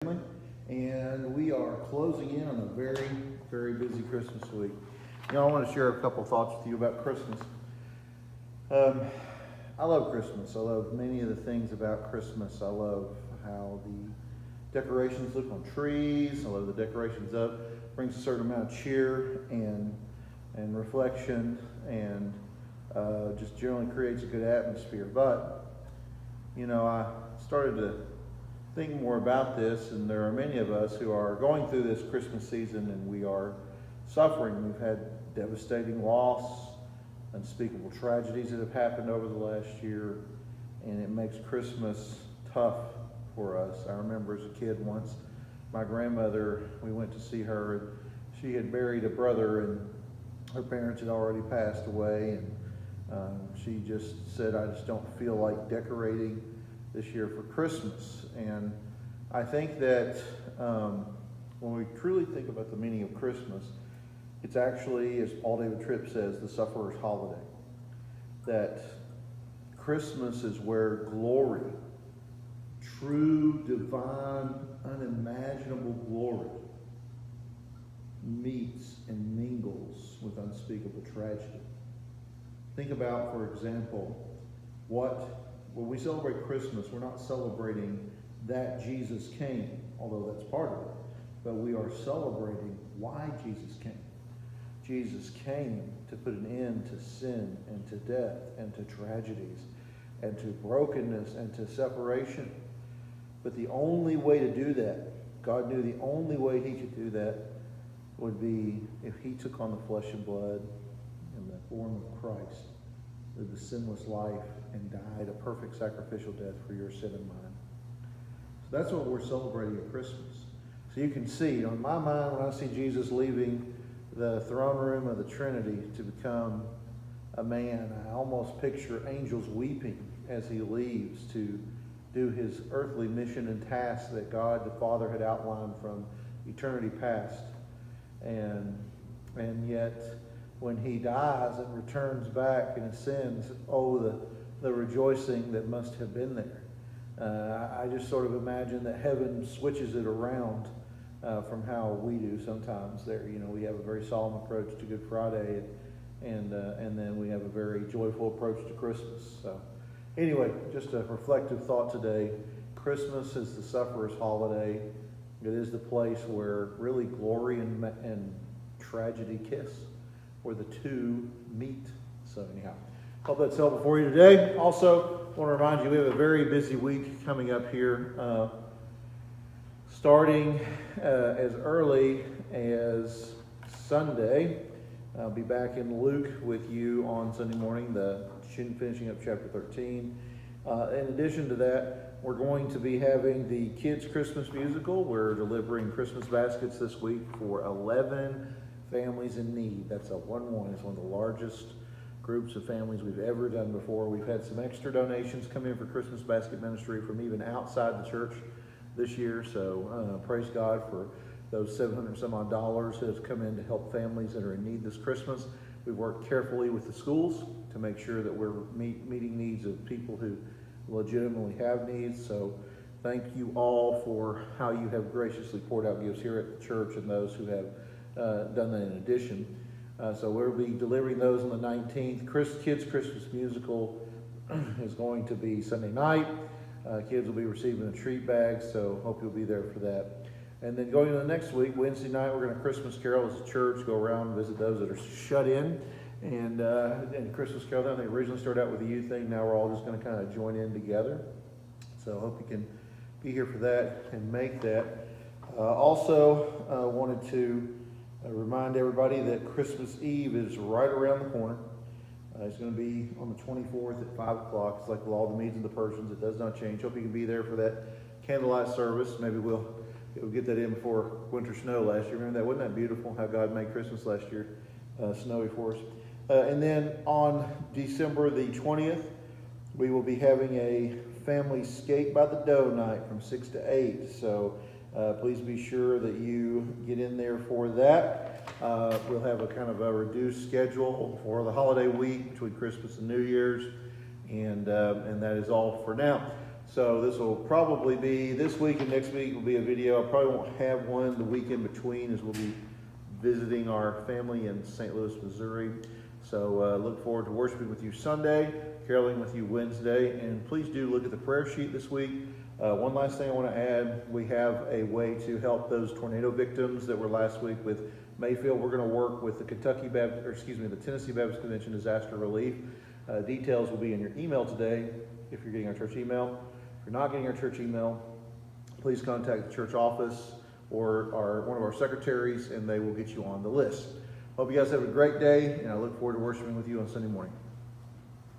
And we are closing in on a very, very busy Christmas week. You know, I want to share a couple thoughts with you about Christmas. I love Christmas. I love many of the things about Christmas. I love how the decorations look on trees. I love the decorations up. It brings a certain amount of cheer and reflection, and just generally creates a good atmosphere. But, you know, I started to think more about this, and there are many of us who are going through this Christmas season, and we are suffering. We've had devastating loss, unspeakable tragedies that have happened over the last year, and it makes Christmas tough for us. I remember as a kid once, my grandmother, we went to see her, and she had buried a brother, and her parents had already passed away, and she just said, "I just don't feel like decorating this year for Christmas." And I think that when we truly think about the meaning of Christmas, it's actually, as Paul David Tripp says, the sufferer's holiday. That Christmas is where glory, true, divine, unimaginable glory, meets and mingles with unspeakable tragedy. Think about, for example, when we celebrate Christmas, we're not celebrating that Jesus came, although that's part of it, but we are celebrating why Jesus came. Jesus came to put an end to sin and to death and to tragedies and to brokenness and to separation. But the only way to do that, God knew the only way he could do that would be if he took on the flesh and blood in the form of Christ, lived a sinless life, and died a perfect sacrificial death for your sin and mine. So that's what we're celebrating at Christmas. So you can see, in my mind, when I see Jesus leaving the throne room of the Trinity to become a man, I almost picture angels weeping as he leaves to do his earthly mission and task that God the Father had outlined from eternity past. And yet, when he dies and returns back and ascends, the rejoicing that must have been there. I just sort of imagine that heaven switches it around from how we do sometimes. There, you know, we have a very solemn approach to Good Friday, and then we have a very joyful approach to Christmas. So, anyway, just a reflective thought today. Christmas is the sufferer's holiday. It is the place where really glory and tragedy kiss, where the two meet. So anyhow, hope that's helpful for you today. Also, I want to remind you we have a very busy week coming up here, starting as early as Sunday. I'll be back in Luke with you on Sunday morning, finishing up chapter 13. In addition to that, we're going to be having the kids' Christmas musical. We're delivering Christmas baskets this week for 11 families in need. That's a 1-1. It's one of the largest groups of families we've ever done before. We've had some extra donations come in for Christmas basket ministry from even outside the church this year. So praise God for those $700 some odd that have come in to help families that are in need this Christmas. We've worked carefully with the schools to make sure that we're meeting needs of people who legitimately have needs. So thank you all for how you have graciously poured out gifts here at the church, and those who have done that in addition. So we'll be delivering those on the 19th. Kids' Christmas musical is going to be Sunday night. Kids will be receiving a treat bag, so hope you'll be there for that. And then going into the next week, Wednesday night, we're going to Christmas carol as a church, go around and visit those that are shut in. And Christmas carol, then they originally started out with a youth thing. Now we're all just going to kind of join in together. So I hope you can be here for that and make that. Also, wanted to remind everybody that Christmas Eve is right around the corner. It's going to be on the 24th at 5 o'clock. It's like with all the Medes and the Persians. It does not change. Hope you can be there for that candlelight service. Maybe we'll get that in before winter snow last year. Remember that? Wasn't that beautiful how God made Christmas last year snowy for us? And then on December the 20th, we will be having a family skate by the dough night from 6 to 8. So please be sure that you get in there for that. We'll have a kind of a reduced schedule for the holiday week between Christmas and New Year's, and that is all for now. So this will probably be, this week and next week will be a video. I probably won't have one the week in between, as we'll be visiting our family in St. Louis, Missouri. So look forward to worshiping with you Sunday, caroling with you Wednesday, and please do look at the prayer sheet this week. One last thing I want to add, we have a way to help those tornado victims that were last week with Mayfield. We're going to work with the the Tennessee Baptist Convention Disaster Relief. Details will be in your email today if you're getting our church email. If you're not getting our church email, please contact the church office or one of our secretaries, and they will get you on the list. Hope you guys have a great day, and I look forward to worshiping with you on Sunday morning.